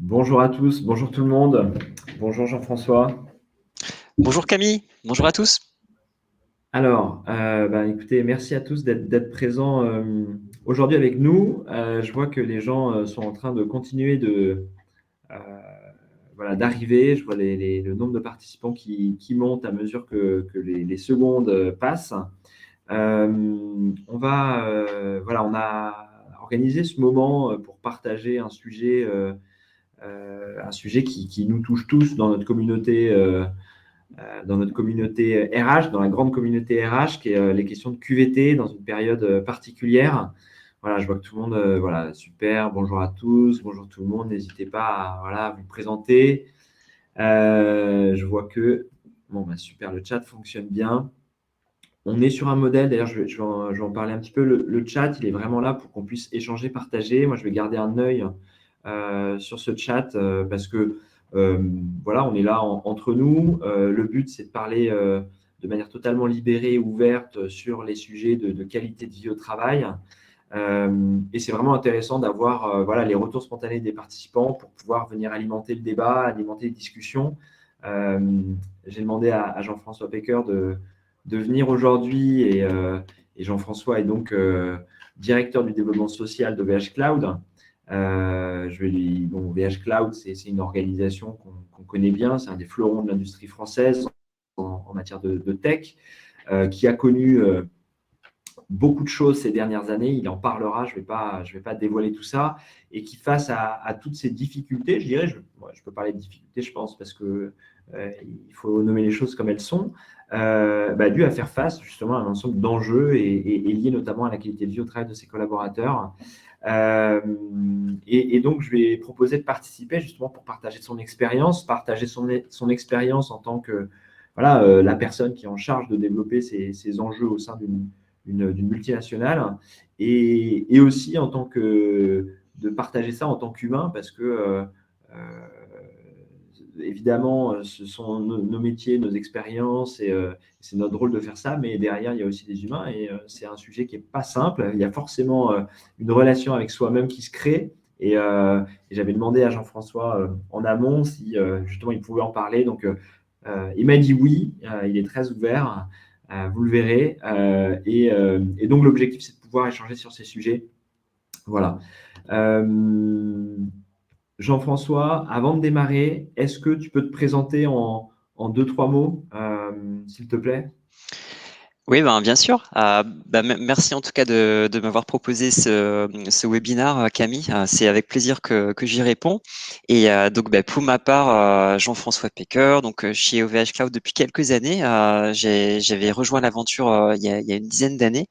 Bonjour à tous, bonjour tout le monde. Bonjour Jean-François. Bonjour Camille, bonjour à tous. Alors, écoutez, merci à tous d'être présents aujourd'hui avec nous. Je vois que les gens sont en train de continuer euh, voilà, d'arriver. Je vois le nombre de participants qui monte à mesure que les secondes passent. On a organisé ce moment pour partager un sujet qui nous touche tous dans notre communauté RH, dans la grande communauté RH, qui est les questions de QVT dans une période particulière. Voilà, je vois que tout le monde, voilà, super, bonjour à tous, bonjour tout le monde, n'hésitez pas à, voilà, à vous présenter. Je vois que, bon, bah, super, le chat fonctionne bien. On est sur un modèle, d'ailleurs, je vais en parler un petit peu. Le chat, il est vraiment là pour qu'on puisse échanger, partager. Moi, je vais garder un œil sur ce chat parce que euh, voilà, on est là entre nous. Le but, c'est de parler de manière totalement libérée, ouverte sur les sujets de qualité de vie au travail. Et c'est vraiment intéressant d'avoir voilà, les retours spontanés des participants pour pouvoir venir alimenter le débat, alimenter les discussions. Euh, j'ai demandé à Jean-François Pecker de venir aujourd'hui et Jean-François est donc directeur du développement social de VH Cloud. Bon, VH Cloud, c'est une organisation qu'on connaît bien, c'est un des fleurons de l'industrie française en matière de tech, qui a connu beaucoup de choses ces dernières années. Il en parlera, je vais pas dévoiler tout ça. Et qui, face à toutes ces difficultés, je dirais, je peux parler de difficultés, je pense, parce que il faut nommer les choses comme elles sont, dû à faire face justement à un ensemble d'enjeux et liés notamment à la qualité de vie au travail de ses collaborateurs. Euh, et donc, je vais proposer de participer justement pour partager son expérience, partager son expérience en tant que voilà, la personne qui est en charge de développer ces enjeux au sein d'une multinationale et aussi en tant que de partager ça en tant qu'humain parce que évidemment ce sont nos métiers, nos expériences et c'est notre rôle de faire ça, mais derrière il y a aussi des humains et c'est un sujet qui est pas simple. Il y a forcément une relation avec soi-même qui se crée et j'avais demandé à Jean-François en amont si justement il pouvait en parler. Donc il m'a dit oui, il est très ouvert. Vous le verrez. Et donc, l'objectif, c'est de pouvoir échanger sur ces sujets. Voilà. Euh, Jean-Françoa, avant de démarrer, est-ce que tu peux te présenter en deux, trois mots, s'il te plaît? Oui, ben, bien sûr. Merci en tout cas de m'avoir proposé ce webinaire, Camille. C'est avec plaisir que j'y réponds. Et donc, pour ma part, Jean-François Pecker, donc chez OVH Cloud depuis quelques années. J'avais rejoint l'aventure il y a une dizaine d'années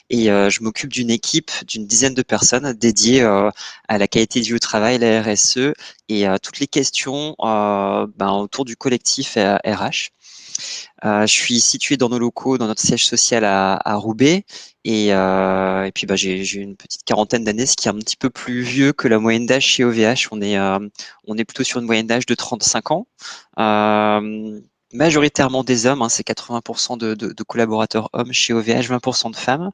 et je m'occupe d'une équipe d'une dizaine de personnes dédiées à la qualité de vie au travail, la RSE et toutes les questions autour du collectif RH. Je suis situé dans nos locaux, dans notre siège social à Roubaix. Et puis, j'ai une petite quarantaine d'années, ce qui est un petit peu plus vieux que la moyenne d'âge chez OVH. On est plutôt sur une moyenne d'âge de 35 ans. Euh, Majoritairement des hommes, hein, c'est 80% de collaborateurs hommes chez OVH, 20% de femmes.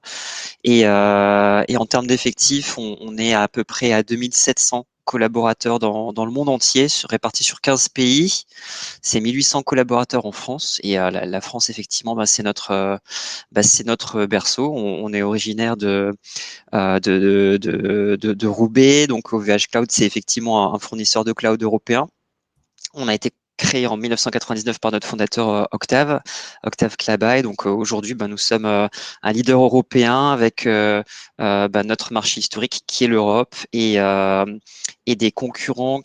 Et en termes d'effectifs, on est à peu près à 2700 collaborateurs dans le monde entier, répartis sur 15 pays. C'est 1800 collaborateurs en France et la France effectivement c'est notre berceau. On est originaire de Roubaix, donc OVH Cloud c'est effectivement un fournisseur de cloud européen. On a été créé en 1999 par notre fondateur Octave Klaba. Et donc aujourd'hui, nous sommes un leader européen avec notre marché historique qui est l'Europe et des concurrents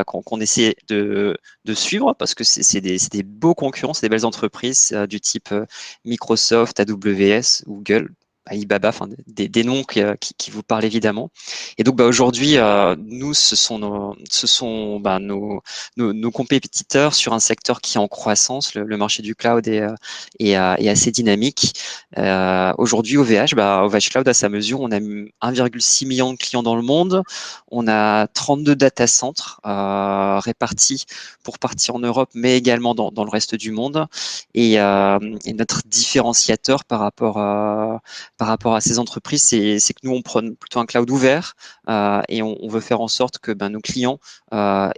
qu'on essaie de suivre parce que c'est des beaux concurrents, c'est des belles entreprises du type Microsoft, AWS, Google. Alibaba, enfin des noms qui vous parlent évidemment. Et donc aujourd'hui, nous, ce sont nos compétiteurs sur un secteur qui est en croissance. Le marché du cloud est assez dynamique. Aujourd'hui, OVH Cloud, à sa mesure, on a 1,6 million de clients dans le monde. On a 32 data centers répartis pour partie en Europe, mais également dans le reste du monde. Et notre différenciateur par rapport à ces entreprises, c'est que nous, on prône plutôt un cloud ouvert et on veut faire en sorte que nos clients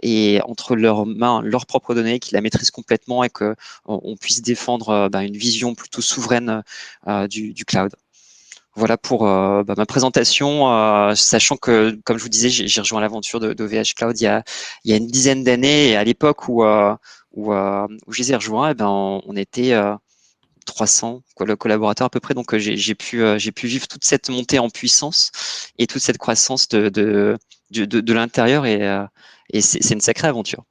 aient entre leurs mains leurs propres données, qu'ils la maîtrisent complètement et qu'on puisse défendre une vision plutôt souveraine du cloud. Voilà pour ma présentation, sachant que, comme je vous disais, j'ai rejoint l'aventure d'OVH Cloud il y a une dizaine d'années, et à l'époque où je les ai rejoints, on était 300 collaborateurs à peu près, donc j'ai pu vivre toute cette montée en puissance et toute cette croissance de l'intérieur, et c'est une sacrée aventure.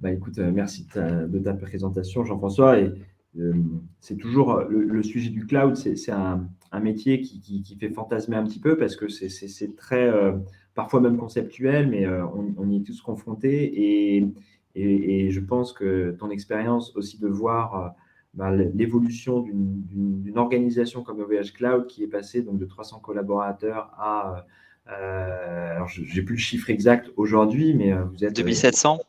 Écoute, merci de ta présentation, Jean-François. Et c'est toujours le sujet du cloud, c'est un métier qui fait fantasmer un petit peu parce que c'est très, parfois même conceptuel, mais on y est tous confrontés. Et je pense que ton expérience aussi de voir l'évolution d'une organisation comme OVH Cloud qui est passée donc, de 300 collaborateurs à, alors je n'ai plus le chiffre exact aujourd'hui, mais vous êtes 2700.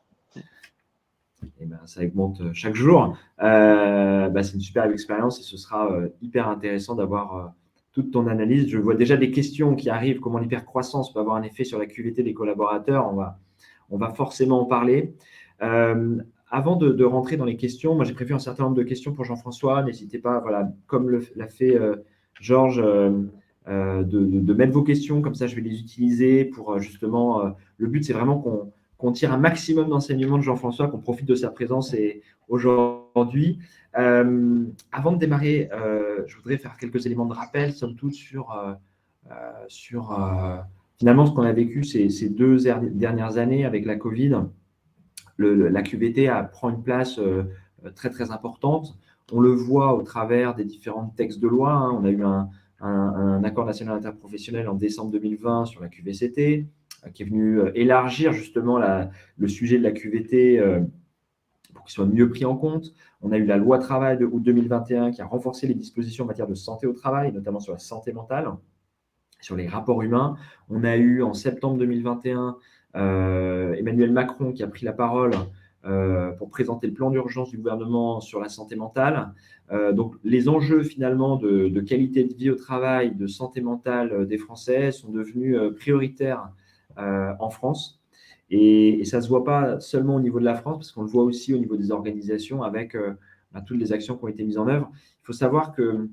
et ça augmente chaque jour. C'est une superbe expérience et ce sera hyper intéressant d'avoir toute ton analyse. Je vois déjà des questions qui arrivent, comment l'hypercroissance peut avoir un effet sur la QVT des collaborateurs. On va forcément en parler. Avant de rentrer dans les questions, moi j'ai prévu un certain nombre de questions pour Jean-François. N'hésitez pas, voilà, comme l'a fait Georges, de mettre vos questions, comme ça je vais les utiliser pour justement. Le but c'est vraiment qu'on tire un maximum d'enseignements de Jean-François, qu'on profite de sa présence aujourd'hui. Avant de démarrer, je voudrais faire quelques éléments de rappel, somme toute, sur finalement ce qu'on a vécu ces deux dernières années avec la Covid. La QVT prend une place très, très importante. On le voit au travers des différents textes de loi. Hein. On a eu un accord national interprofessionnel en décembre 2020 sur la QVCT, qui est venu élargir justement le sujet de la QVT pour qu'il soit mieux pris en compte. On a eu la loi travail de août 2021 qui a renforcé les dispositions en matière de santé au travail, notamment sur la santé mentale, sur les rapports humains. On a eu en septembre 2021 Emmanuel Macron qui a pris la parole pour présenter le plan d'urgence du gouvernement sur la santé mentale. Donc, les enjeux finalement de qualité de vie au travail, de santé mentale des Français sont devenus prioritaires en France. Et ça ne se voit pas seulement au niveau de la France, parce qu'on le voit aussi au niveau des organisations avec toutes les actions qui ont été mises en œuvre. Il faut savoir que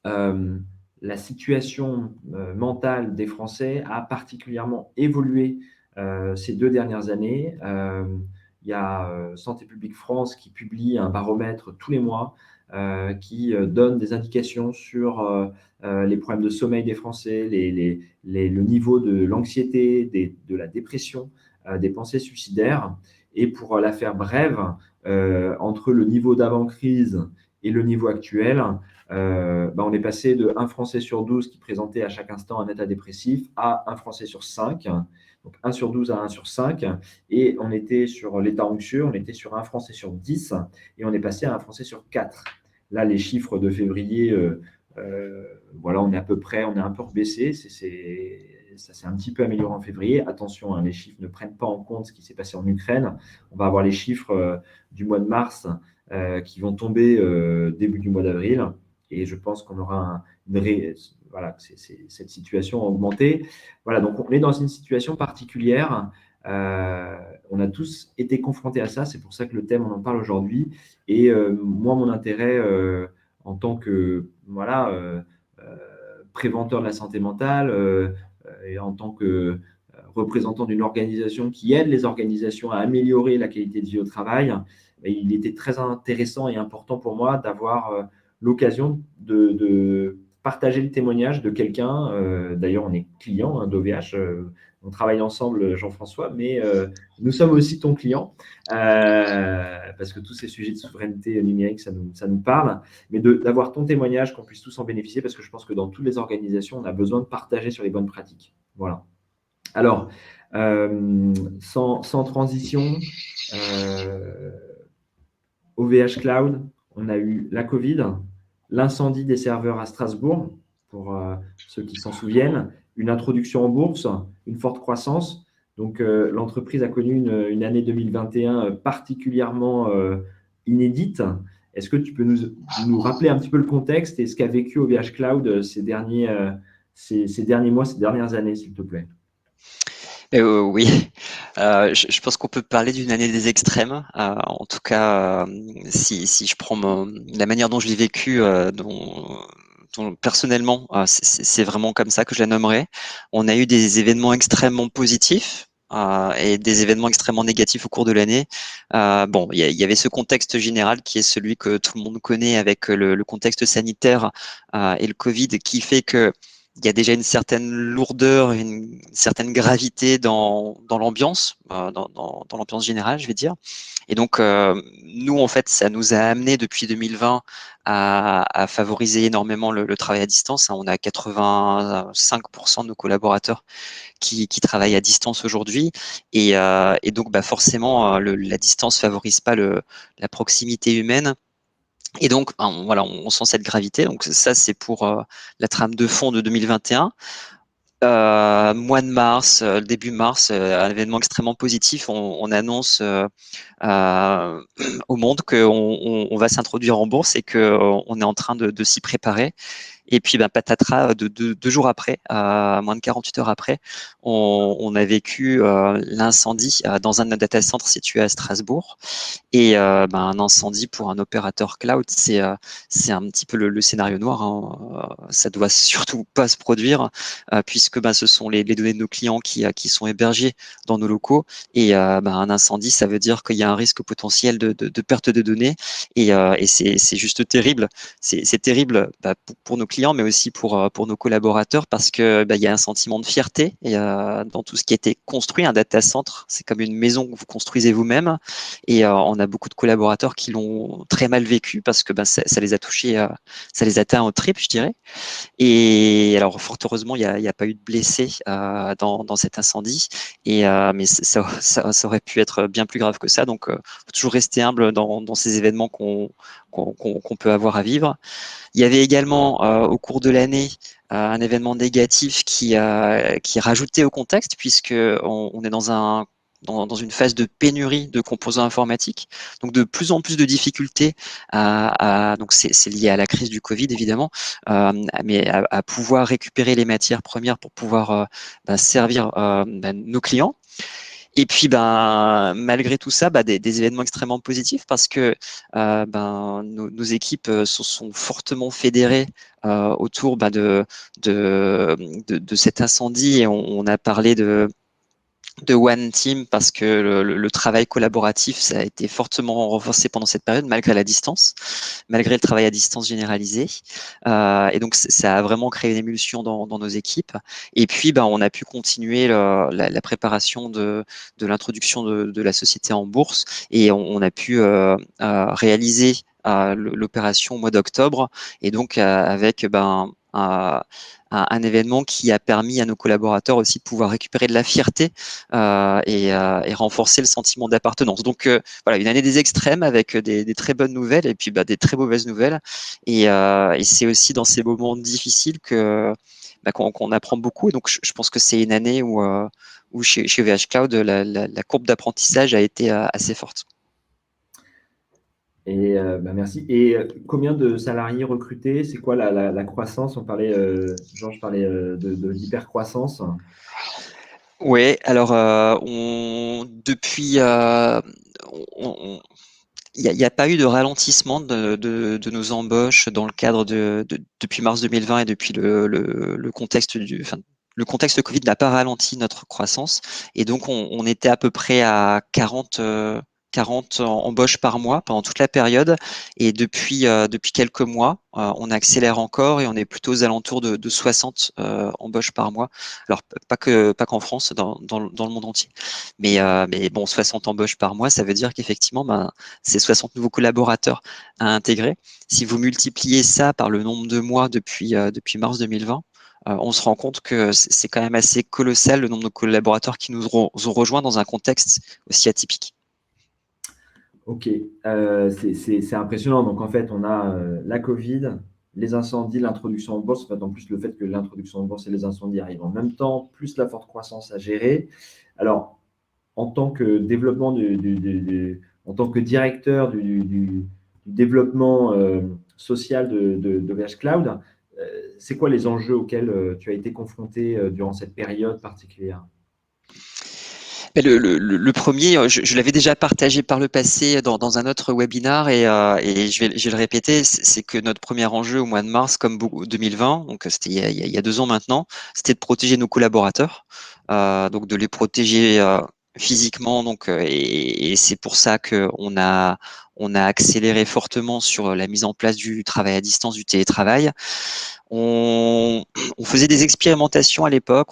la situation mentale des Français a particulièrement évolué ces 2 dernières années. Il y a Santé publique France qui publie un baromètre tous les mois qui donne des indications sur les problèmes de sommeil des Français, le niveau de l'anxiété, de la dépression, des pensées suicidaires. Et pour la faire brève, entre le niveau d'avant-crise et le niveau actuel, on est passé de 1 Français sur 12 qui présentait à chaque instant un état dépressif à 1 Français sur 5, donc 1 sur 12 à 1 sur 5. Et on était sur l'état anxieux, on était sur 1 Français sur 10 et on est passé à 1 Français sur 4. Là, les chiffres de février, voilà, on est à peu près, on est un peu rebaissé. Ça s'est un petit peu amélioré en février. Attention, hein, les chiffres ne prennent pas en compte ce qui s'est passé en Ukraine. On va avoir les chiffres du mois de mars qui vont tomber début du mois d'avril. Et je pense qu'on aura voilà, cette situation a augmenté. Voilà, donc on est dans une situation particulière. On a tous été confrontés à ça. C'est pour ça que le thème, on en parle aujourd'hui. Et moi, mon intérêt en tant que préventeur de la santé mentale et en tant que représentant d'une organisation qui aide les organisations à améliorer la qualité de vie au travail, il était très intéressant et important pour moi d'avoir l'occasion de partager le témoignage de quelqu'un. D'ailleurs, on est client d'OVH. On travaille ensemble, Jean-François, mais nous sommes aussi ton client parce que tous ces sujets de souveraineté numérique, ça nous parle. Mais d'avoir ton témoignage, qu'on puisse tous en bénéficier, parce que je pense que dans toutes les organisations, on a besoin de partager sur les bonnes pratiques. Voilà. Alors, sans transition, OVH Cloud, on a eu la Covid, l'incendie des serveurs à Strasbourg, pour ceux qui s'en souviennent, une introduction en bourse, une forte croissance. Donc, l'entreprise a connu une année 2021 particulièrement inédite Est-ce que tu peux nous rappeler un petit peu le contexte et ce qu'a vécu OVH Cloud ces derniers mois, ces dernières années, s'il te plaît? Oui, je pense qu'on peut parler d'une année des extrêmes. En tout cas, si je prends la manière dont je l'ai vécu, dont personnellement, c'est vraiment comme ça que je la nommerais. On a eu des événements extrêmement positifs, et des événements extrêmement négatifs au cours de l'année. Bon, il y avait ce contexte général qui est celui que tout le monde connaît avec le contexte sanitaire, et le Covid, qui fait que il y a déjà une certaine lourdeur, une certaine gravité dans l'ambiance, dans l'ambiance générale, je vais dire. Et donc, nous, en fait, ça nous a amené depuis 2020 à favoriser énormément le travail à distance. On a 85% de nos collaborateurs qui travaillent à distance aujourd'hui. Et donc, bah, forcément, la distance favorise pas la proximité humaine. Et donc, voilà, on sent cette gravité. Donc ça, c'est pour la trame de fond de 2021. Mois de mars, début mars, un événement extrêmement positif. On annonce euh, au monde qu'on on va s'introduire en bourse et qu'on est en train de s'y préparer. Et puis, ben, patatras, deux jours après, moins de 48 heures après, on a vécu l'incendie dans un data center situé à Strasbourg. Et ben, un incendie pour un opérateur cloud, c'est un petit peu le scénario noir, hein. Ça doit surtout pas se produire, puisque ben, ce sont les données de nos clients qui sont hébergées dans nos locaux. Et ben, un incendie, ça veut dire qu'il y a un risque potentiel de perte de données. Et c'est juste terrible. C'est terrible, bah, pour nos clients, mais aussi pour nos collaborateurs, parce que bah, il y a un sentiment de fierté et, dans tout ce qui a été construit. Un data center, c'est comme une maison que vous construisez vous-même. Et on a beaucoup de collaborateurs qui l'ont très mal vécu parce que ben, ça les a touchés, ça les a atteints au trip, je dirais. Et alors, fort heureusement, il y a pas eu de blessés dans cet incendie. Mais ça aurait pu être bien plus grave que ça. Donc, faut toujours rester humble dans ces événements qu'on peut avoir à vivre. Il y avait également au cours de l'année un événement négatif qui est rajouté au contexte, puisque on est dans une phase de pénurie de composants informatiques, donc de plus en plus de difficultés donc c'est lié à la crise du Covid évidemment, mais à pouvoir récupérer les matières premières pour pouvoir servir nos clients. Et puis, ben, malgré tout ça, des événements extrêmement positifs parce que ben, nos équipes se sont fortement fédérées autour de cet incendie. Et on a parlé de One Team parce que le travail collaboratif, ça a été fortement renforcé pendant cette période, malgré la distance, malgré le travail à distance généralisé. Et donc, ça a vraiment créé une émulsion dans nos équipes. Et puis, ben, on a pu continuer la préparation de l'introduction de la société en bourse et on a pu réaliser l'opération au mois d'octobre. Et donc, avec un événement qui a permis à nos collaborateurs aussi de pouvoir récupérer de la fierté et renforcer le sentiment d'appartenance. Donc voilà, une année des extrêmes avec des très bonnes nouvelles et puis des très mauvaises nouvelles. Et c'est aussi dans ces moments difficiles qu'on apprend beaucoup. Et donc je pense que c'est une année où chez VH Cloud, la courbe d'apprentissage a été assez forte. Et merci. Et combien de salariés recrutés? C'est quoi la croissance? On parlait, Georges parlait de l'hypercroissance. Oui, alors depuis, il y a pas eu de ralentissement de nos embauches dans le cadre depuis mars 2020 et depuis le contexte le contexte Covid n'a pas ralenti notre croissance. Et donc, on était à peu près à 40 embauches par mois pendant toute la période. Et depuis quelques mois, on accélère encore et on est plutôt aux alentours de 60 embauches par mois. Alors, pas qu'en France, dans le monde entier. Mais bon, 60 embauches par mois, ça veut dire qu'effectivement, c'est 60 nouveaux collaborateurs à intégrer. Si vous multipliez ça par le nombre de mois depuis mars 2020, on se rend compte que c'est quand même assez colossal le nombre de collaborateurs qui nous ont rejoints dans un contexte aussi atypique. Ok, c'est impressionnant. Donc en fait, on a la Covid, les incendies, l'introduction en bourse. En fait, en plus, le fait que l'introduction en bourse et les incendies arrivent en même temps, plus la forte croissance à gérer. Alors, en tant que développement en tant que directeur du développement social d'OVH Cloud. C'est quoi les enjeux auxquels tu as été confronté durant cette période particulière? Le premier, je l'avais déjà partagé par le passé dans un autre webinar et je vais le répéter, c'est que notre premier enjeu au mois de mars, comme 2020, donc c'était il y a 2 ans maintenant, c'était de protéger nos collaborateurs, donc de les protéger physiquement, donc et c'est pour ça que on a accéléré fortement sur la mise en place du travail à distance, du télétravail. On, on faisait des expérimentations à l'époque.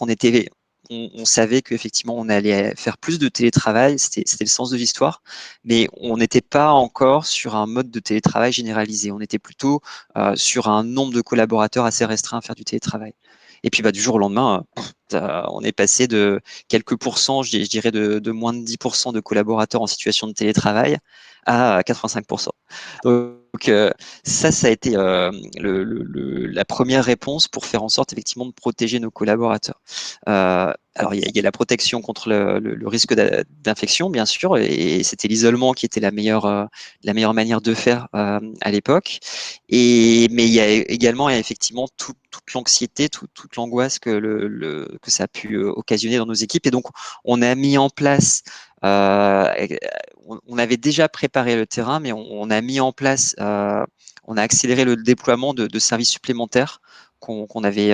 On savait qu'effectivement, on allait faire plus de télétravail. C'était le sens de l'histoire. Mais on n'était pas encore sur un mode de télétravail généralisé. On était plutôt sur un nombre de collaborateurs assez restreint à faire du télétravail. Et puis, du jour au lendemain, on est passé de quelques pourcents, je dirais de moins de 10% de collaborateurs en situation de télétravail à 85%. Donc, ça a été la première réponse pour faire en sorte effectivement de protéger nos collaborateurs. Alors, il y a la protection contre le risque d'infection, bien sûr, et c'était l'isolement qui était la meilleure manière de faire à l'époque. Mais il y a également effectivement toute l'anxiété, toute l'angoisse que ça a pu occasionner dans nos équipes. Et donc, on a mis en place on avait déjà préparé le terrain, mais on a mis en place, on a accéléré le déploiement de services supplémentaires qu'on avait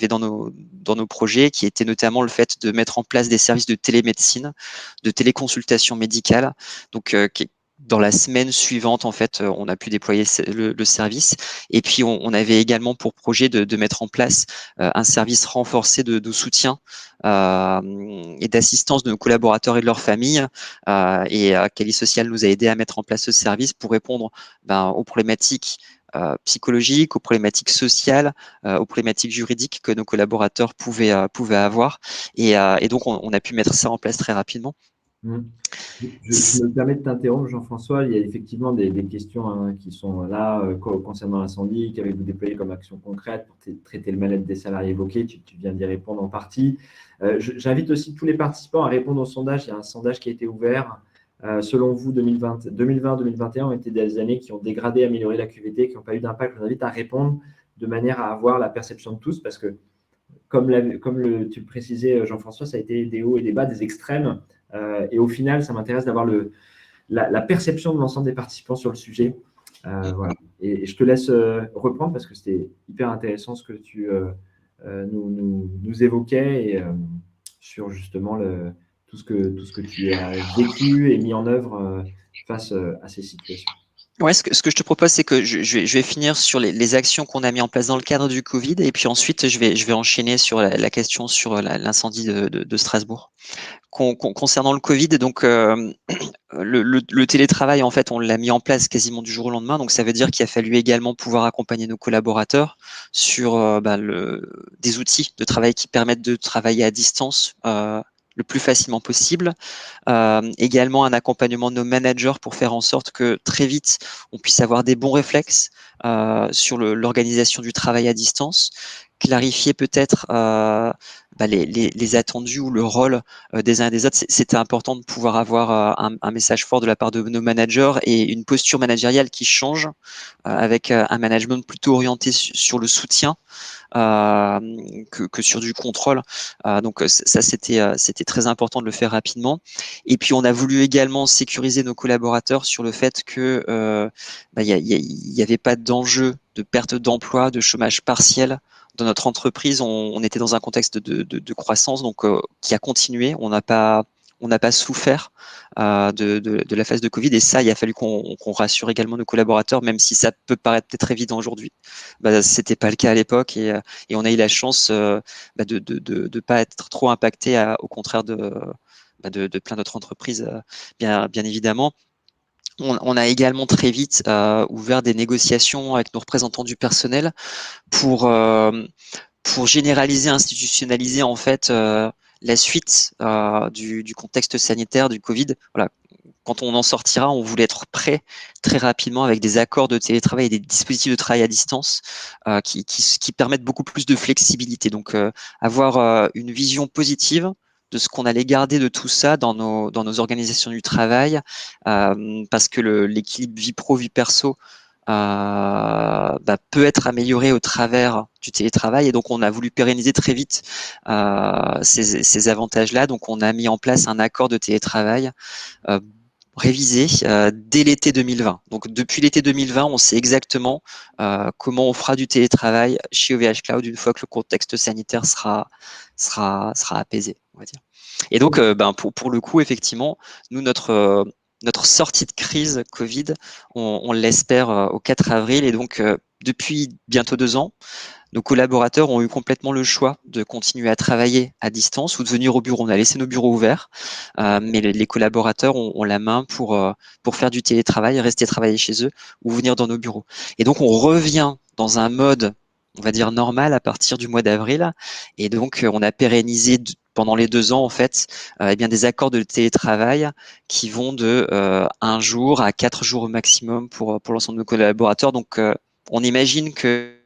dans nos projets, qui était notamment le fait de mettre en place des services de télémédecine, de téléconsultation médicale. Donc, dans la semaine suivante, en fait, on a pu déployer le service. Et puis, on avait également pour projet de mettre en place un service renforcé de soutien et d'assistance de nos collaborateurs et de leurs familles. Et Cali Social nous a aidé à mettre en place ce service pour répondre aux problématiques psychologiques, aux problématiques sociales, aux problématiques juridiques que nos collaborateurs pouvaient avoir. Et donc, on a pu mettre ça en place très rapidement. Mmh. Je me permets de t'interrompre, Jean-François. Il y a effectivement des questions qui sont là concernant l'incendie. Qu'avez-vous déployé comme action concrète pour traiter le mal-être des salariés évoqués? Tu viens d'y répondre en partie. J'invite aussi tous les participants à répondre au sondage. Il y a un sondage qui a été ouvert. Selon vous, 2020-2021 ont été des années qui ont dégradé, amélioré la QVT, qui n'ont pas eu d'impact. Je vous invite à répondre de manière à avoir la perception de tous, parce que tu le précisais, Jean-François, ça a été des hauts et des bas, des extrêmes. Et au final, ça m'intéresse d'avoir la perception de l'ensemble des participants sur le sujet. Voilà. Et je te laisse reprendre parce que c'était hyper intéressant ce que tu nous évoquais et sur justement tout ce que tu as vécu et mis en œuvre face à ces situations. Ouais, ce que je te propose, c'est que je vais finir sur les actions qu'on a mis en place dans le cadre du Covid, et puis ensuite je vais enchaîner sur la question sur l'incendie de Strasbourg. Concernant le Covid, donc le télétravail, en fait, on l'a mis en place quasiment du jour au lendemain. Donc ça veut dire qu'il a fallu également pouvoir accompagner nos collaborateurs sur des outils de travail qui permettent de travailler à distance le plus facilement possible. Également un accompagnement de nos managers pour faire en sorte que très vite on puisse avoir des bons réflexes sur l'organisation du travail à distance, clarifier peut-être les attendus ou le rôle des uns et des autres. C'était important de pouvoir avoir un message fort de la part de nos managers et une posture managériale qui change avec un management plutôt orienté sur le soutien que sur du contrôle. Donc ça, c'était très important de le faire rapidement. Et puis on a voulu également sécuriser nos collaborateurs sur le fait que il y avait pas d'enjeu de perte d'emploi, de chômage partiel dans notre entreprise. On était dans un contexte de croissance, donc qui a continué. On n'a pas souffert de la phase de Covid, et ça, il a fallu qu'on rassure également nos collaborateurs, même si ça peut paraître peut-être évident aujourd'hui. C'était pas le cas à l'époque, et on a eu la chance de pas être trop impacté, au contraire de plein d'autres entreprises, bien évidemment. On a également très vite ouvert des négociations avec nos représentants du personnel pour généraliser, institutionnaliser en fait la suite du contexte sanitaire du Covid. Voilà. Quand on en sortira, on voulait être prêt très rapidement avec des accords de télétravail et des dispositifs de travail à distance qui permettent beaucoup plus de flexibilité. Donc, avoir une vision positive de ce qu'on allait garder de tout ça dans nos organisations du travail, parce que l'équilibre vie pro, vie perso peut être amélioré au travers du télétravail. Et donc, on a voulu pérenniser très vite ces avantages-là. Donc, on a mis en place un accord de télétravail révisé dès l'été 2020. Donc, depuis l'été 2020, on sait exactement comment on fera du télétravail chez OVH Cloud une fois que le contexte sanitaire sera apaisé, on va dire. Et donc, pour le coup, effectivement, nous, notre sortie de crise Covid, on l'espère au 4 avril. Et donc, depuis bientôt 2 ans, nos collaborateurs ont eu complètement le choix de continuer à travailler à distance ou de venir au bureau. On a laissé nos bureaux ouverts, mais les collaborateurs ont la main pour faire du télétravail, rester travailler chez eux ou venir dans nos bureaux. Et donc, on revient dans un mode, on va dire, normal à partir du mois d'avril. Et donc, on a pérennisé pendant les 2 ans, en fait, des accords de télétravail qui vont de 1 jour à 4 jours au maximum pour l'ensemble de nos collaborateurs. Donc, on imagine que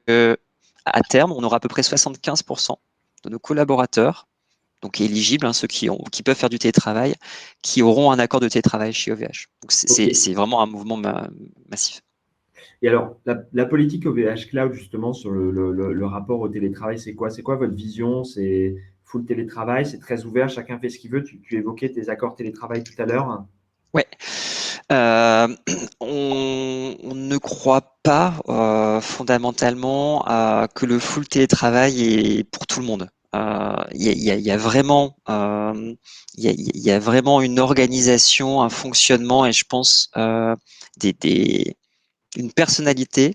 à terme, on aura à peu près 75% de nos collaborateurs, donc éligibles, ceux qui peuvent faire du télétravail, qui auront un accord de télétravail chez OVH. Donc c'est vraiment un mouvement massif. Et alors, la politique OVH Cloud, justement, sur le rapport au télétravail, c'est quoi? C'est quoi votre vision? C'est full télétravail, c'est très ouvert, chacun fait ce qu'il veut. Tu évoquais tes accords télétravail tout à l'heure. Ouais. On ne croit pas fondamentalement que le full télétravail est pour tout le monde. Il y a vraiment, il y a vraiment une organisation, un fonctionnement, et je pense des une personnalité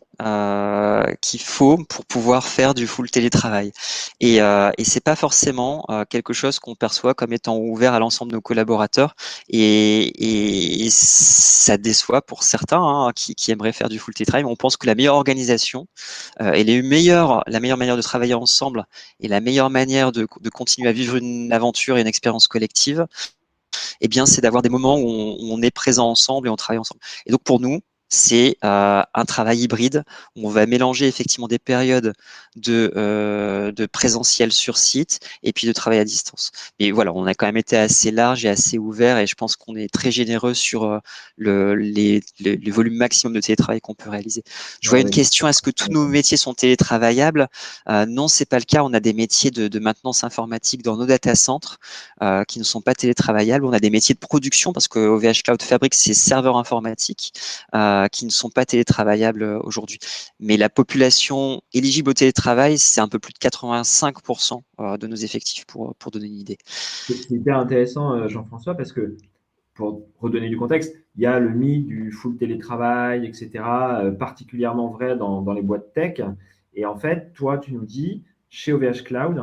qu'il faut pour pouvoir faire du full télétravail. Et c'est pas forcément quelque chose qu'on perçoit comme étant ouvert à l'ensemble de nos collaborateurs. Et ça déçoit pour certains qui aimeraient faire du full télétravail. On pense que la meilleure organisation et la meilleure manière de travailler ensemble et la meilleure manière de continuer à vivre une aventure et une expérience collective, eh bien, c'est d'avoir des moments où on est présent ensemble et on travaille ensemble. Et donc, pour nous, c'est un travail hybride où on va mélanger effectivement des périodes de présentiel sur site et puis de travail à distance. Mais voilà, on a quand même été assez large et assez ouvert, et je pense qu'on est très généreux sur les volumes maximum de télétravail qu'on peut réaliser. Je vois Non, une question: est-ce que tous nos métiers sont télétravaillables? Non, c'est pas le cas. On a des métiers de maintenance informatique dans nos data centres qui ne sont pas télétravaillables. On a des métiers de production parce que OVH Cloud fabrique ses serveurs informatiques qui ne sont pas télétravaillables aujourd'hui. Mais la population éligible au télétravail, c'est un peu plus de 85% de nos effectifs, pour donner une idée. c'est hyper intéressant, Jean-François, parce que pour redonner du contexte, il y a le mythe du full télétravail, etc., particulièrement vrai dans les boîtes tech. Et en fait, toi, tu nous dis, chez OVH Cloud,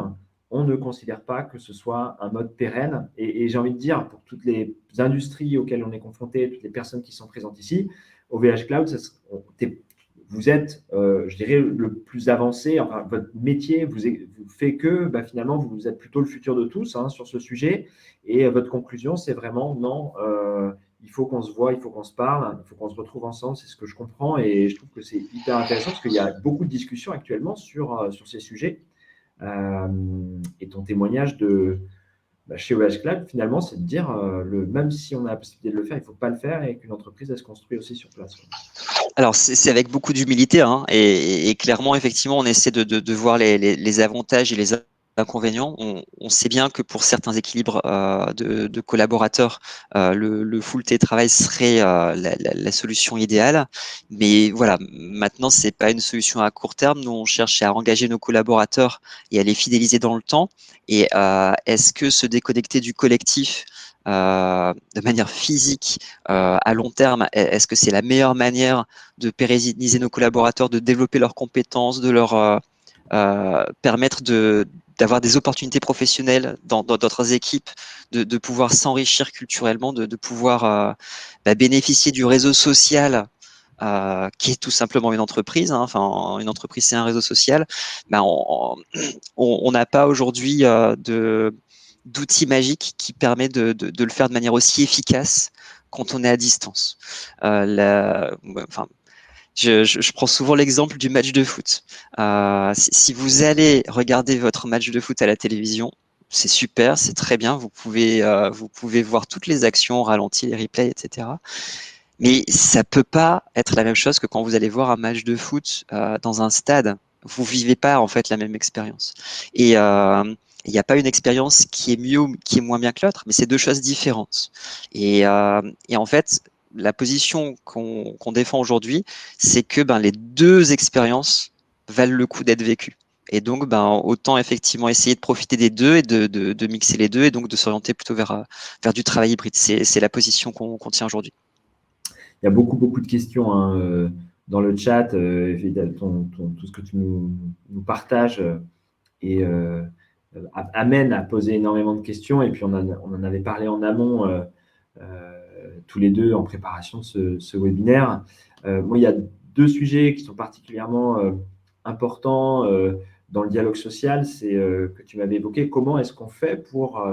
on ne considère pas que ce soit un mode pérenne. Et j'ai envie de dire, pour toutes les industries auxquelles on est confronté, toutes les personnes qui sont présentes ici, OVH Cloud, vous êtes, je dirais, le plus avancé. Enfin, votre métier vous fait que finalement, vous êtes plutôt le futur de tous sur ce sujet. Et votre conclusion, c'est vraiment non, il faut qu'on se voit, il faut qu'on se parle, il faut qu'on se retrouve ensemble, c'est ce que je comprends. Et je trouve que c'est hyper intéressant parce qu'il y a beaucoup de discussions actuellement sur ces sujets. Et ton témoignage chez OVH Cloud, finalement, c'est de dire, même si on a la possibilité de le faire, il ne faut pas le faire et qu'une entreprise, elle se construit aussi sur place. Alors, c'est avec beaucoup d'humilité, et clairement, effectivement, on essaie de voir les avantages et les inconvénients. On sait bien que pour certains équilibres de collaborateurs, le full télétravail serait la solution idéale. Mais voilà, maintenant, c'est pas une solution à court terme. Nous, on cherche à engager nos collaborateurs et à les fidéliser dans le temps. Et est-ce que se déconnecter du collectif de manière physique à long terme, est-ce que c'est la meilleure manière de pérenniser nos collaborateurs, de développer leurs compétences, de leur permettre d'avoir des opportunités professionnelles dans d'autres équipes, de pouvoir s'enrichir culturellement, de pouvoir bénéficier du réseau social qui est tout simplement une entreprise. Enfin, une entreprise, c'est un réseau social. On n'a pas aujourd'hui d'outils magiques qui permet de le faire de manière aussi efficace quand on est à distance. Enfin, je prends souvent l'exemple du match de foot. Si vous allez regarder votre match de foot à la télévision, c'est super, c'est très bien. Vous pouvez voir toutes les actions, ralenti, les replays, etc. Mais ça peut pas être la même chose que quand vous allez voir un match de foot dans un stade. Vous vivez pas en fait la même expérience. Et il n'y a pas une expérience qui est mieux ou qui est moins bien que l'autre, mais c'est deux choses différentes. Et en fait, la position qu'on défend aujourd'hui, c'est que ben, les deux expériences valent le coup d'être vécues. Et donc, ben, autant effectivement essayer de profiter des deux et de mixer les deux et donc de s'orienter plutôt vers du travail hybride. C'est la position qu'on tient aujourd'hui. Il y a beaucoup, beaucoup de questions hein, dans le chat. Tout ce que tu nous partages et amène à poser énormément de questions. Et puis, on en avait parlé en amont, tous les deux, en préparation de ce webinaire. Moi, il y a deux sujets qui sont particulièrement importants dans le dialogue social. C'est que tu m'avais évoqué. Comment est-ce qu'on fait pour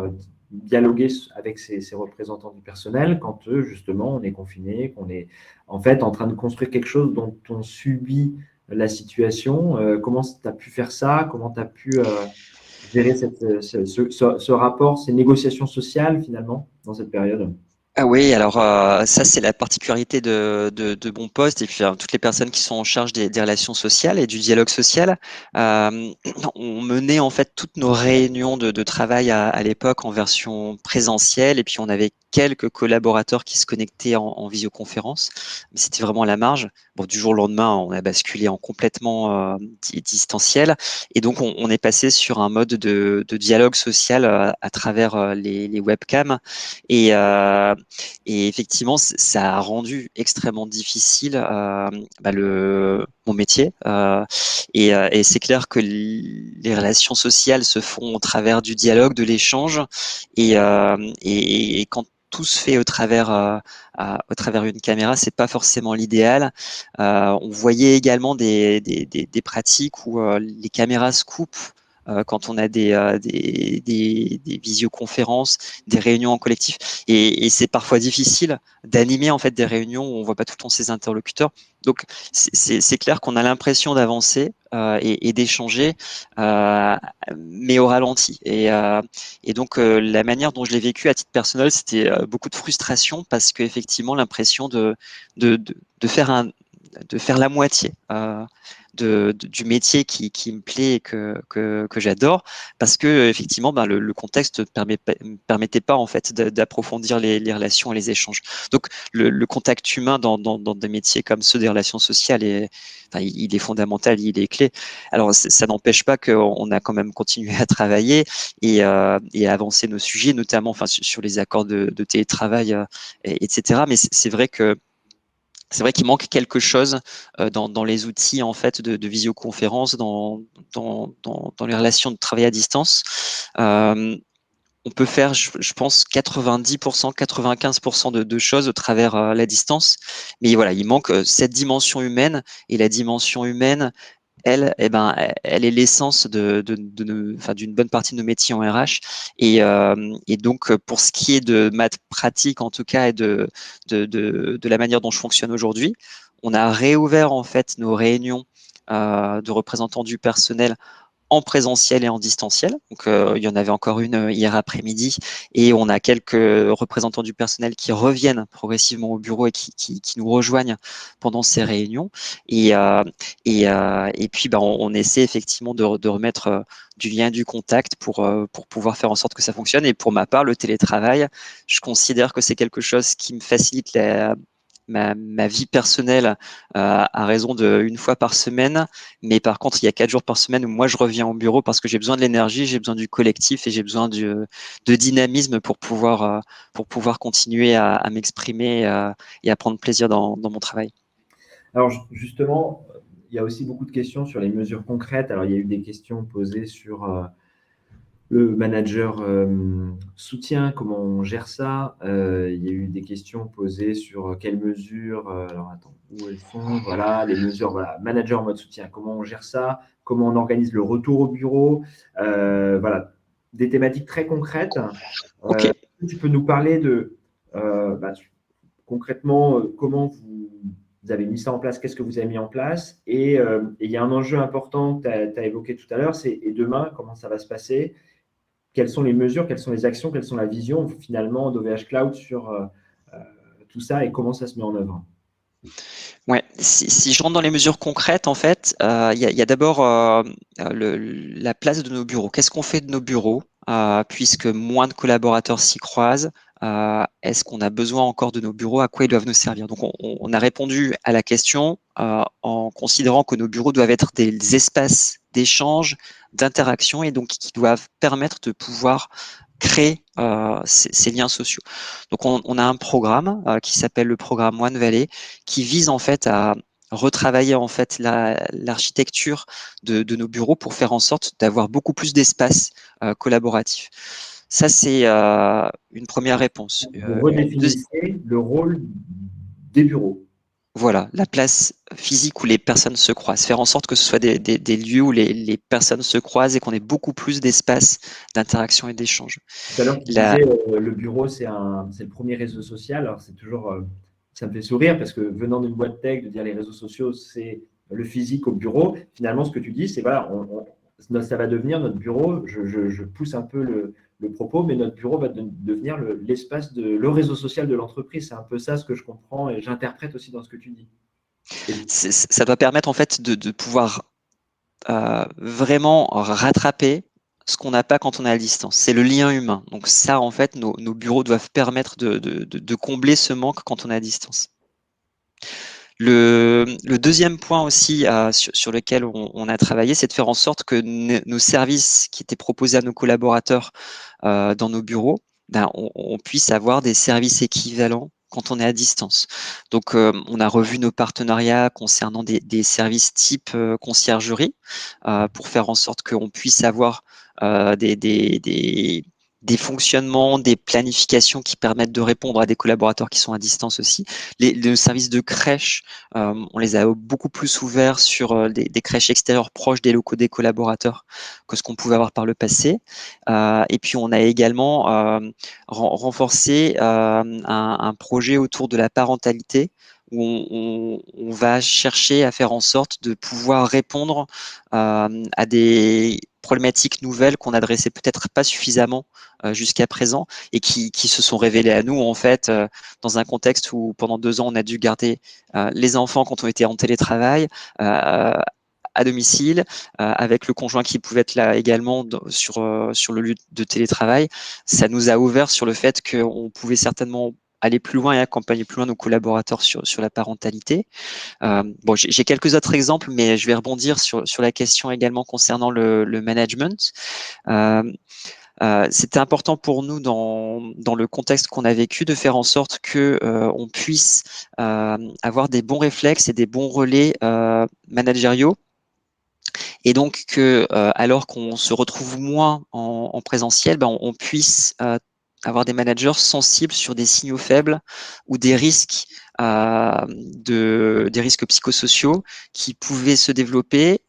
dialoguer avec ces représentants du personnel quand, justement, on est confiné, qu'on est en fait en train de construire quelque chose dont on subit la situation. Comment tu as pu faire ça? Comment tu as pu gérer ce rapport, ces négociations sociales finalement dans cette période? Ah oui, alors ça c'est la particularité de Bon Poste et puis toutes les personnes qui sont en charge des relations sociales et du dialogue social. Euh, on menait en fait toutes nos réunions de travail à l'époque en version présentielle et puis on avait quelques collaborateurs qui se connectaient en visioconférence, mais c'était vraiment à la marge. Bon, du jour au lendemain, on a basculé en complètement distanciel et donc on est passé sur un mode de dialogue social à travers les webcams et et effectivement, ça a rendu extrêmement difficile bah, mon métier. Et c'est clair que les relations sociales se font au travers du dialogue, de l'échange. Et quand tout se fait au travers une caméra, c'est pas forcément l'idéal. On voyait également des pratiques où les caméras se coupent quand on a des visioconférences, des réunions en collectif. Et c'est parfois difficile d'animer en fait des réunions où on voit pas tout le temps ses interlocuteurs. Donc c'est clair qu'on a l'impression d'avancer et d'échanger, mais au ralenti. Et donc la manière dont je l'ai vécu à titre personnel, c'était beaucoup de frustration parce qu'effectivement l'impression de faire de faire la moitié du métier qui me plaît et que j'adore, parce que effectivement, ben, le contexte ne permettait pas en fait d'approfondir les relations et les échanges. Donc, le contact humain dans des métiers comme ceux des relations sociales enfin, il est fondamental, il est clé. Alors, ça n'empêche pas qu'on a quand même continué à travailler et à avancer nos sujets, notamment enfin, sur les accords de télétravail, etc. Mais c'est vrai qu'il manque quelque chose dans les outils en fait de visioconférence, dans les relations de travail à distance. Euh, on peut faire, je pense, 90%, 95% de choses au travers la distance. Mais voilà, il manque cette dimension humaine. Et la dimension humaine, elle, eh ben, elle est l'essence enfin, d'une bonne partie de nos métiers en RH. Et donc, pour ce qui est de maths pratique, en tout cas, et de la manière dont je fonctionne aujourd'hui, on a réouvert en fait nos réunions de représentants du personnel en présentiel et en distanciel. Donc, il y en avait encore une hier après-midi et on a quelques représentants du personnel qui reviennent progressivement au bureau et qui nous rejoignent pendant ces réunions. Et, et puis, ben, on essaie effectivement de remettre du lien, du contact pour pouvoir faire en sorte que ça fonctionne. Et pour ma part, le télétravail, je considère que c'est quelque chose qui me facilite ma vie personnelle à raison de une fois par semaine. Mais par contre, il y a 4 jours par semaine où moi, je reviens au bureau parce que j'ai besoin de l'énergie, j'ai besoin du collectif et j'ai besoin de dynamisme pour pouvoir continuer à m'exprimer et à prendre plaisir dans mon travail. Alors justement, il y a aussi beaucoup de questions sur les mesures concrètes. Alors il y a eu des questions posées sur le manager soutien, comment on gère ça. Il y a eu des questions posées sur quelles mesures, alors attends, où elles sont, voilà, les mesures, voilà, manager en mode soutien, comment on gère ça, comment on organise le retour au bureau, voilà, des thématiques très concrètes. Ok. Tu peux nous parler de bah, concrètement comment vous avez mis ça en place, qu'est-ce que vous avez mis en place, et il y a un enjeu important que tu as évoqué tout à l'heure, c'est et demain, comment ça va se passer? quelles sont les mesures, quelles sont les actions, quelles sont la vision finalement d'OVH Cloud sur tout ça et comment ça se met en œuvre? Ouais, si je rentre dans les mesures concrètes, en fait, il y a d'abord la place de nos bureaux. Qu'est-ce qu'on fait de nos bureaux, puisque moins de collaborateurs s'y croisent? Est-ce qu'on a besoin encore de nos bureaux? À quoi ils doivent nous servir? Donc, on a répondu à la question en considérant que nos bureaux doivent être des espaces d'échange, d'interaction et donc qui doivent permettre de pouvoir créer ces liens sociaux. Donc, on a un programme qui s'appelle le programme One Valley qui vise en fait à retravailler en fait l'architecture de nos bureaux pour faire en sorte d'avoir beaucoup plus d'espace collaboratif. Ça, c'est une première réponse. Vous Deuxi- redéfinissez le rôle des bureaux. voilà, la place physique où les personnes se croisent. Faire en sorte que ce soit des lieux où les personnes se croisent et qu'on ait beaucoup plus d'espace d'interaction et d'échange. Tout à l'heure, tu La, disais le bureau, c'est le premier réseau social. Alors, c'est toujours, ça me fait sourire parce que venant d'une boîte tech, de dire les réseaux sociaux, c'est le physique au bureau. Finalement, ce que tu dis, c'est voilà, ça va devenir notre bureau. Je pousse un peu le propos, mais notre bureau va devenir l'espace le réseau social de l'entreprise. C'est un peu ça ce que je comprends et j'interprète aussi dans ce que tu dis. Et ça doit permettre en fait de pouvoir vraiment rattraper ce qu'on n'a pas quand on est à distance. C'est le lien humain. Donc ça, en fait, nos bureaux doivent permettre de combler ce manque quand on est à distance. Le deuxième point aussi sur lequel on a travaillé, c'est de faire en sorte que nos services qui étaient proposés à nos collaborateurs dans nos bureaux, ben, on puisse avoir des services équivalents quand on est à distance. Donc, on a revu nos partenariats concernant des services type conciergerie pour faire en sorte qu'on puisse avoir des fonctionnements, des planifications qui permettent de répondre à des collaborateurs qui sont à distance aussi. Les services de crèche, on les a beaucoup plus ouverts sur des crèches extérieures proches des locaux des collaborateurs que ce qu'on pouvait avoir par le passé. Et puis, on a également renforcé un projet autour de la parentalité où on va chercher à faire en sorte de pouvoir répondre à des problématiques nouvelles qu'on adressait peut-être pas suffisamment jusqu'à présent et qui se sont révélées à nous en fait dans un contexte où pendant 2 ans on a dû garder les enfants quand on était en télétravail à domicile, avec le conjoint qui pouvait être là également sur le lieu de télétravail. Ça nous a ouvert sur le fait qu'on pouvait certainement aller plus loin et accompagner plus loin nos collaborateurs sur la parentalité. Bon, j'ai quelques autres exemples, mais je vais rebondir sur la question également concernant le management. Euh, C'était important pour nous dans le contexte qu'on a vécu de faire en sorte que on puisse avoir des bons réflexes et des bons relais managériaux et donc que alors qu'on se retrouve moins en présentiel, ben, on puisse avoir des managers sensibles sur des signaux faibles ou des risques des risques psychosociaux qui pouvaient se développer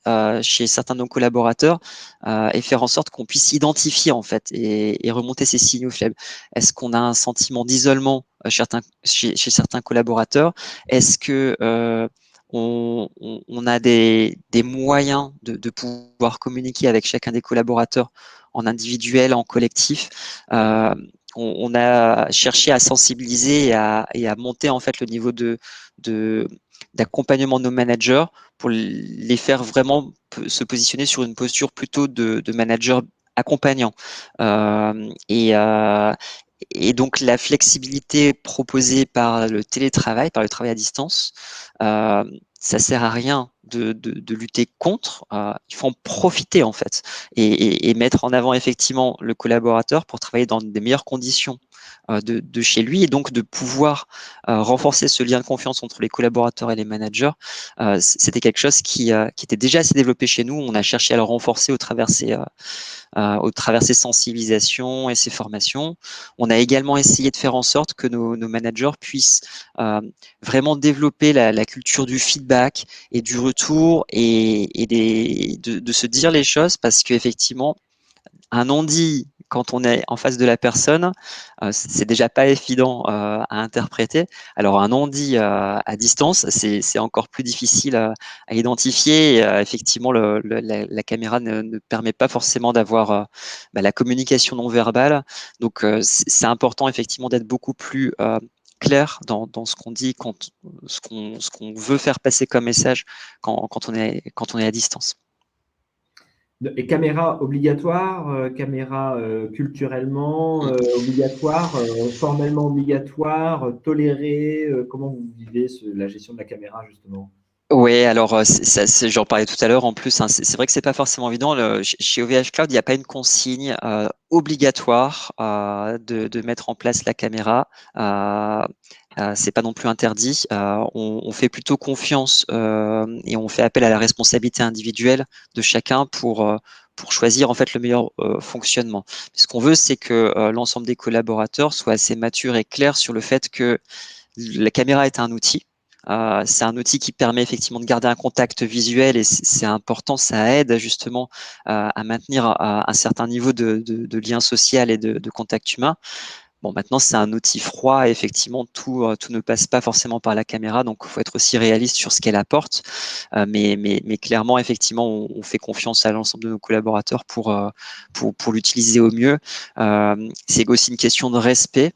chez certains de nos collaborateurs et faire en sorte qu'on puisse identifier en fait et remonter ces signaux faibles. Est-ce qu'on a un sentiment d'isolement chez certains collaborateurs? Est-ce que on a des moyens de pouvoir communiquer avec chacun des collaborateurs en individuel, en collectif. On a cherché à sensibiliser et à monter en fait le niveau de d'accompagnement de nos managers pour les faire vraiment se positionner sur une posture plutôt de manager accompagnant. Euh, et, euh, et donc la flexibilité proposée par le télétravail, par le travail à distance, ça sert à rien de lutter contre. Il faut en profiter en fait et mettre en avant effectivement le collaborateur pour travailler dans des meilleures conditions de chez lui et donc de pouvoir renforcer ce lien de confiance entre les collaborateurs et les managers. C'était quelque chose qui était déjà assez développé chez nous. On a cherché à le renforcer au travers ces sensibilisations et ces formations. On a également essayé de faire en sorte que nos managers puissent vraiment développer la culture du feedback et du retour et de se dire les choses parce qu'effectivement, un non-dit quand on est en face de la personne, c'est déjà pas évident à interpréter. Alors un non-dit à distance, c'est encore plus difficile à identifier. Et, effectivement, la caméra ne permet pas forcément d'avoir la communication non verbale. Donc c'est important effectivement d'être beaucoup plus clair dans ce qu'on dit, ce qu'on veut faire passer comme message quand on est à distance. Et caméra obligatoire, caméra culturellement obligatoire, formellement obligatoire, tolérée. Comment vous vivez la gestion de la caméra, justement? Oui, alors j'en parlais tout à l'heure en plus, hein, c'est vrai que c'est pas forcément évident. Chez OVH Cloud, il n'y a pas une consigne obligatoire de mettre en place la caméra. C'est pas non plus interdit. On fait plutôt confiance et on fait appel à la responsabilité individuelle de chacun pour choisir en fait le meilleur fonctionnement. Ce qu'on veut, c'est que l'ensemble des collaborateurs soient assez matures et clairs sur le fait que la caméra est un outil. C'est un outil qui permet effectivement de garder un contact visuel et c'est important, ça aide justement à maintenir un certain niveau de lien social et de contact humain. Bon, maintenant, c'est un outil froid et effectivement, tout ne passe pas forcément par la caméra, donc il faut être aussi réaliste sur ce qu'elle apporte. Mais clairement, effectivement, on fait confiance à l'ensemble de nos collaborateurs pour l'utiliser au mieux. C'est aussi une question de respect.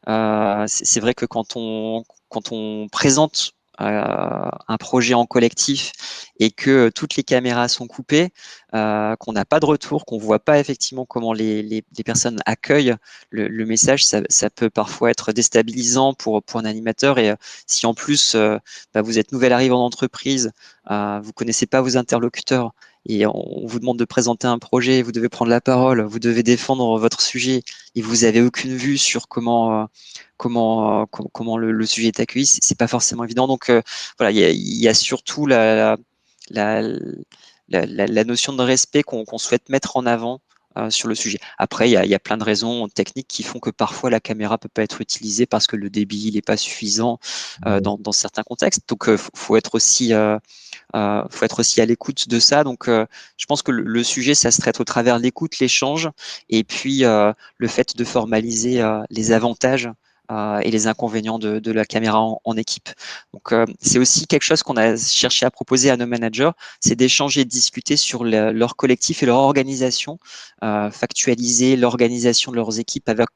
C'est vrai que quand on présente un projet en collectif et que toutes les caméras sont coupées, qu'on n'a pas de retour, qu'on voit pas effectivement comment les personnes accueillent le message, ça peut parfois être déstabilisant pour un animateur. Et si en plus vous êtes nouvel arrivant d'entreprise, vous connaissez pas vos interlocuteurs et on vous demande de présenter un projet, vous devez prendre la parole, vous devez défendre votre sujet et vous avez aucune vue sur comment le sujet est accueilli, c'est pas forcément évident. Donc voilà, il y a surtout la, la notion de respect qu'on souhaite mettre en avant sur le sujet. Après, il y a plein de raisons techniques qui font que parfois la caméra peut pas être utilisée parce que le débit n'est pas suffisant Ouais. dans certains contextes. Donc, faut être aussi à l'écoute de ça. Donc, je pense que le sujet, ça se traite au travers l'écoute, l'échange, et puis le fait de formaliser les avantages et les inconvénients de la caméra en équipe. Donc, c'est aussi quelque chose qu'on a cherché à proposer à nos managers, c'est d'échanger et de discuter sur leur collectif et leur organisation, factualiser l'organisation de leurs équipes avec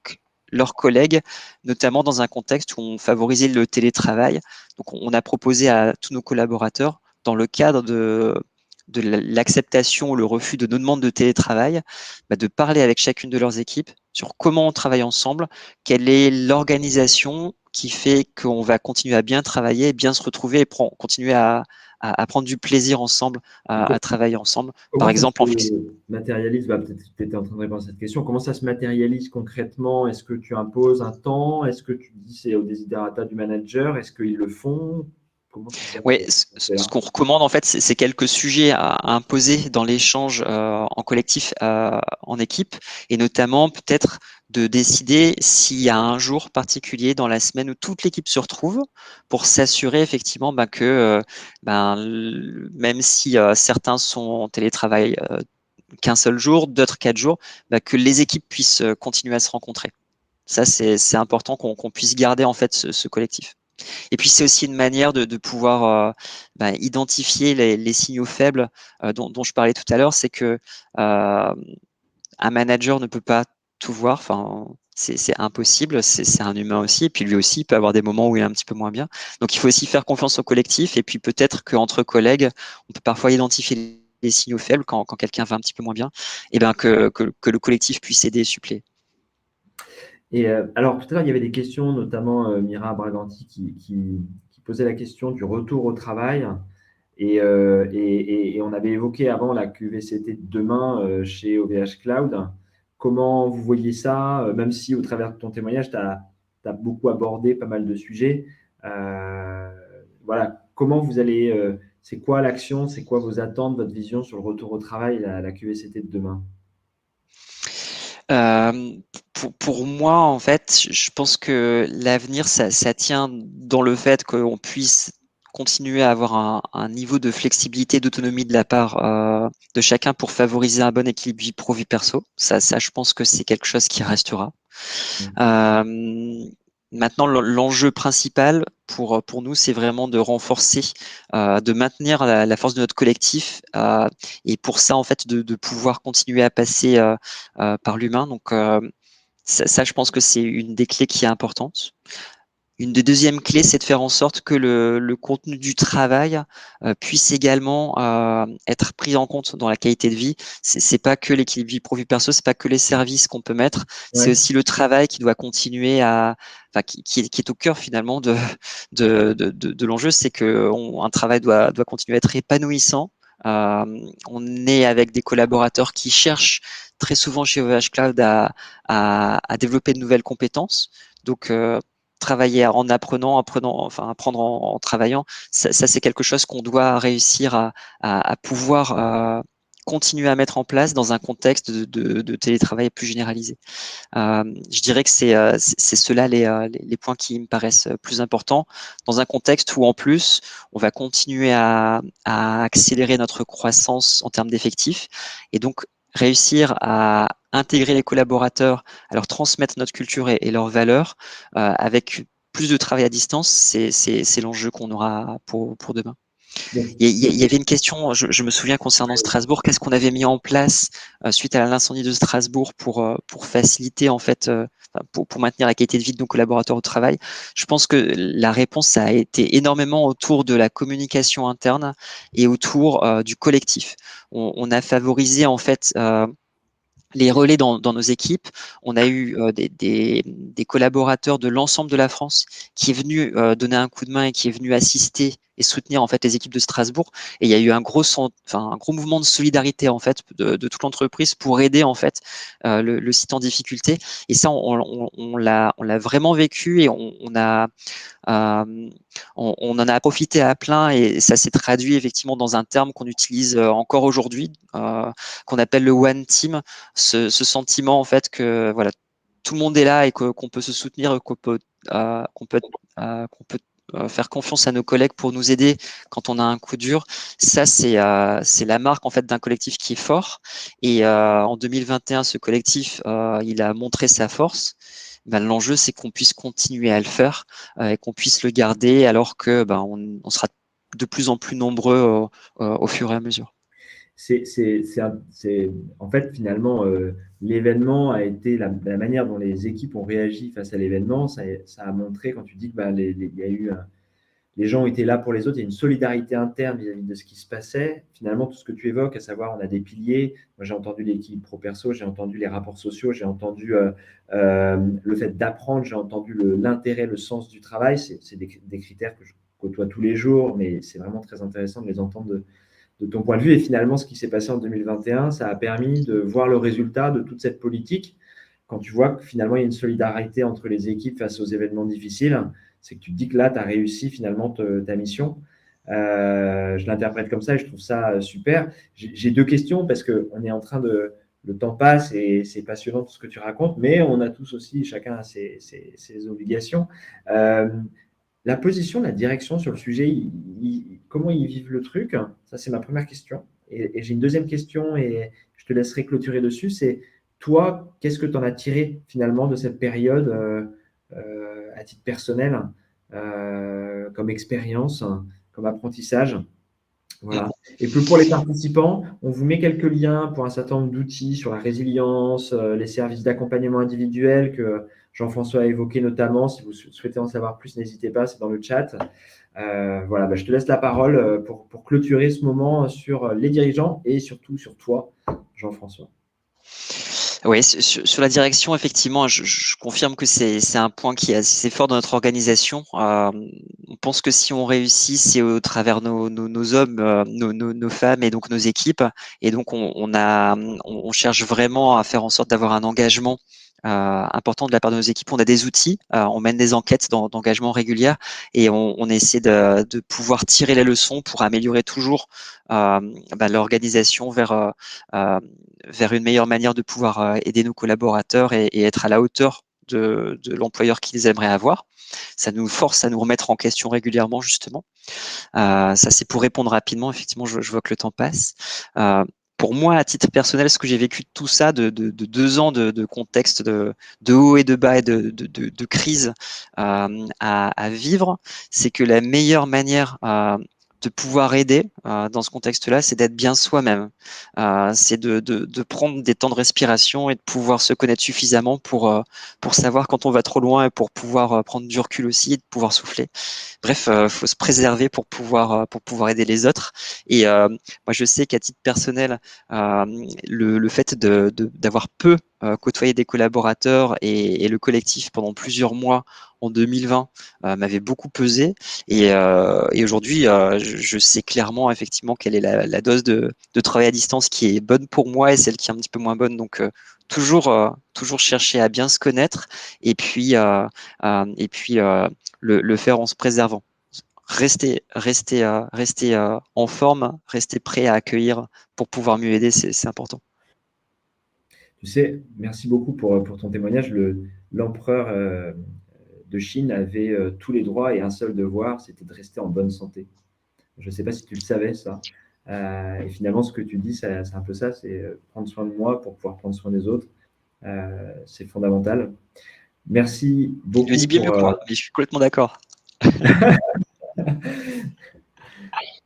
leurs collègues, notamment dans un contexte où on favorisait le télétravail. Donc, on a proposé à tous nos collaborateurs, dans le cadre de l'acceptation ou le refus de nos demandes de télétravail, de parler avec chacune de leurs équipes sur comment on travaille ensemble, quelle est l'organisation qui fait qu'on va continuer à bien travailler, bien se retrouver et continuer à prendre du plaisir ensemble, Et à travailler ensemble, par comment ça exemple en se matérialise? Bah, peut-être que tu étais en train de répondre à cette question. Comment ça se matérialise concrètement? Est-ce que tu imposes un temps? Est-ce que tu dis c'est au desiderata du manager? Est-ce qu'ils le font? Comment ça se passe Oui, cet ce aspect-là? qu'on recommande en fait, c'est quelques sujets à imposer dans l'échange en collectif, en équipe, et notamment peut-être de décider s'il y a un jour particulier dans la semaine où toute l'équipe se retrouve pour s'assurer effectivement que même si certains sont en télétravail qu'un seul jour, d'autres 4 jours, que les équipes puissent continuer à se rencontrer. Ça, c'est important qu'on puisse garder en fait ce collectif. Et puis c'est aussi une manière de pouvoir identifier les signaux faibles dont je parlais tout à l'heure. C'est que un manager ne peut pas tout voir. Enfin, c'est impossible. C'est un humain aussi. Et puis lui aussi, il peut avoir des moments où il est un petit peu moins bien. Donc il faut aussi faire confiance au collectif. Et puis peut-être qu'entre collègues, on peut parfois identifier les signaux faibles quand quelqu'un va un petit peu moins bien, et ben que le collectif puisse aider et suppléer. Et alors, tout à l'heure, il y avait des questions, notamment Mira Braganti, qui posait la question du retour au travail. Et on avait évoqué avant la QVCT de demain chez OVH Cloud. Comment vous voyez ça, même si au travers de ton témoignage, tu as beaucoup abordé pas mal de sujets. Euh, voilà, comment vous allez, c'est quoi l'action, c'est quoi vos attentes, votre vision sur le retour au travail, la QVCT de demain? Euh, pour moi, en fait, je pense que l'avenir, ça tient dans le fait continuer à avoir un niveau de flexibilité, d'autonomie de la part de chacun pour favoriser un bon équilibre vie pro vie perso. Ça, je pense que c'est quelque chose qui restera. Maintenant, l'enjeu principal pour nous, c'est vraiment de renforcer, de maintenir la force de notre collectif, et pour ça, en fait, de pouvoir continuer à passer par l'humain. Donc, ça, je pense que c'est une des clés qui est importante. Une des deuxièmes clés, c'est de faire en sorte que le contenu du travail puisse également être pris en compte dans la qualité de vie. C'est pas que l'équilibre vie pro vie perso, c'est pas que les services qu'on peut mettre, c'est Ouais. aussi le travail qui doit continuer enfin, qui est au cœur finalement de l'enjeu, c'est que un travail doit continuer à être épanouissant. On est avec des collaborateurs qui cherchent très souvent chez OVH Cloud à développer de nouvelles compétences. Donc, travailler en enfin apprendre en travaillant, ça c'est quelque chose qu'on doit réussir à pouvoir continuer à mettre en place dans un contexte de télétravail plus généralisé. Je dirais que c'est cela les points qui me paraissent plus importants dans un contexte où en plus on va continuer à accélérer notre croissance en termes d'effectifs et donc réussir à intégrer les collaborateurs, à leur transmettre notre culture et leurs valeurs avec plus de travail à distance, c'est l'enjeu qu'on aura pour demain. Il y avait une question, je me souviens concernant Strasbourg, qu'est-ce qu'on avait mis en place suite à l'incendie de Strasbourg pour faciliter en fait, pour maintenir la qualité de vie de nos collaborateurs au travail. Je pense que la réponse ça a été énormément autour de la communication interne et autour du collectif. On a favorisé en fait les relais dans nos équipes. On a eu des collaborateurs de l'ensemble de la France qui est venu donner un coup de main et qui est venu assister et soutenir en fait les équipes de Strasbourg. Et il y a eu un gros mouvement de solidarité en fait de toute l'entreprise pour aider en fait le site en difficulté. Et ça, on l'a vraiment vécu et on a on en a profité à plein et ça s'est traduit effectivement dans un terme qu'on utilise encore aujourd'hui, qu'on appelle le one team, ce sentiment en fait que voilà tout le monde est là et qu'on peut se soutenir, qu'on peut faire confiance à nos collègues pour nous aider quand on a un coup dur. Ça, c'est la marque en fait d'un collectif qui est fort. Et en 2021, ce collectif, il a montré sa force. Ben, l'enjeu, c'est qu'on puisse continuer à le faire et qu'on puisse le garder alors que on sera de plus en plus nombreux au fur et à mesure. En fait, finalement, l'événement a été la manière dont les équipes ont réagi face à l'événement. Ça a montré, quand tu dis que il y a eu les gens étaient là pour les autres, il y a une solidarité interne vis-à-vis de ce qui se passait. Finalement, tout ce que tu évoques, à savoir, on a des piliers. Moi, j'ai entendu l'équipe pro-perso, j'ai entendu les rapports sociaux, j'ai entendu le fait d'apprendre, j'ai entendu l'intérêt, le sens du travail. C'est des critères que je côtoie tous les jours, mais c'est vraiment très intéressant de les entendre de ton point de vue. Et finalement, ce qui s'est passé en 2021, ça a permis de voir le résultat de toute cette politique. Quand tu vois que finalement, il y a une solidarité entre les équipes face aux événements difficiles, c'est que tu te dis que là, tu as réussi finalement ta mission. Je l'interprète comme ça et je trouve ça super. J'ai deux questions parce qu'on est en train de. Le temps passe et c'est passionnant tout ce que tu racontes, mais on a tous aussi, chacun a ses obligations. La position, la direction sur le sujet, comment ils vivent le truc? Ça, c'est ma première question. Et j'ai une deuxième question et je te laisserai clôturer dessus. C'est toi, qu'est-ce que tu en as tiré finalement de cette période à titre personnel, comme expérience, comme apprentissage? Voilà. Et puis pour les participants, on vous met quelques liens pour un certain nombre d'outils sur la résilience, les services d'accompagnement individuel que Jean-François a évoqué notamment. Si vous souhaitez en savoir plus, n'hésitez pas, c'est dans le chat. Voilà, je te laisse la parole pour clôturer ce moment sur les dirigeants et surtout sur toi, Jean-François. Oui, sur la direction, effectivement, je confirme que c'est un point qui est assez fort dans notre organisation. On pense que si on réussit, c'est au travers nos hommes, nos femmes et donc nos équipes. Et donc, on cherche vraiment à faire en sorte d'avoir un engagement important de la part de nos équipes. On a des outils, on mène des enquêtes d'engagement régulières et on essaie de pouvoir tirer les leçons pour améliorer toujours l'organisation vers une meilleure manière de pouvoir aider nos collaborateurs et être à la hauteur de l'employeur qu'ils aimeraient avoir. Ça nous force à nous remettre en question régulièrement, justement. Ça, c'est pour répondre rapidement. Effectivement, je vois que le temps passe. Pour moi, à titre personnel, ce que j'ai vécu de tout ça, de 2 ans de contexte de haut et de bas et de crise à vivre, c'est que la meilleure manière de pouvoir aider dans ce contexte-là, c'est d'être bien soi-même. C'est de prendre des temps de respiration et de pouvoir se connaître suffisamment pour savoir quand on va trop loin et pour pouvoir prendre du recul aussi et de pouvoir souffler. Bref, faut se préserver pour pouvoir aider les autres. Et moi, je sais qu'à titre personnel, le fait d'avoir peu côtoyé des collaborateurs et le collectif pendant plusieurs mois en 2020 m'avait beaucoup pesé. Et aujourd'hui, je sais clairement effectivement quelle est la dose de travail à distance qui est bonne pour moi et celle qui est un petit peu moins bonne. Donc toujours chercher à bien se connaître et puis le faire en se préservant. Rester en forme, rester prêt à accueillir pour pouvoir mieux aider, c'est important. Tu sais, merci beaucoup pour ton témoignage. L'empereur de Chine avait tous les droits et un seul devoir, c'était de rester en bonne santé. Je ne sais pas si tu le savais, ça. Et finalement, ce que tu dis, c'est un peu ça, c'est prendre soin de moi pour pouvoir prendre soin des autres. C'est fondamental. Merci Tu le beaucoup dis bien mieux pour, que moi, mais je suis complètement d'accord.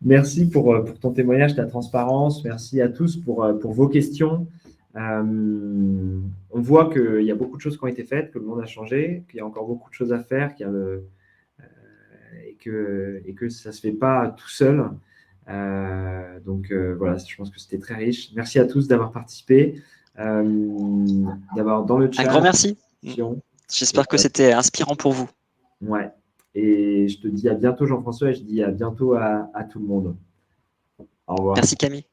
merci pour ton témoignage, ta transparence. Merci à tous pour vos questions. On voit qu'il y a beaucoup de choses qui ont été faites, que le monde a changé, qu'il y a encore beaucoup de choses à faire, et que ça ne se fait pas tout seul. Donc voilà, je pense que c'était très riche. Merci à tous d'avoir participé, d'avoir dans le Un grand chat. merci. Et, J'espère que c'était inspirant pour vous. ouais. Et je te dis à bientôt, Jean-François, et je dis à bientôt à tout le monde. Au revoir. Merci Camille.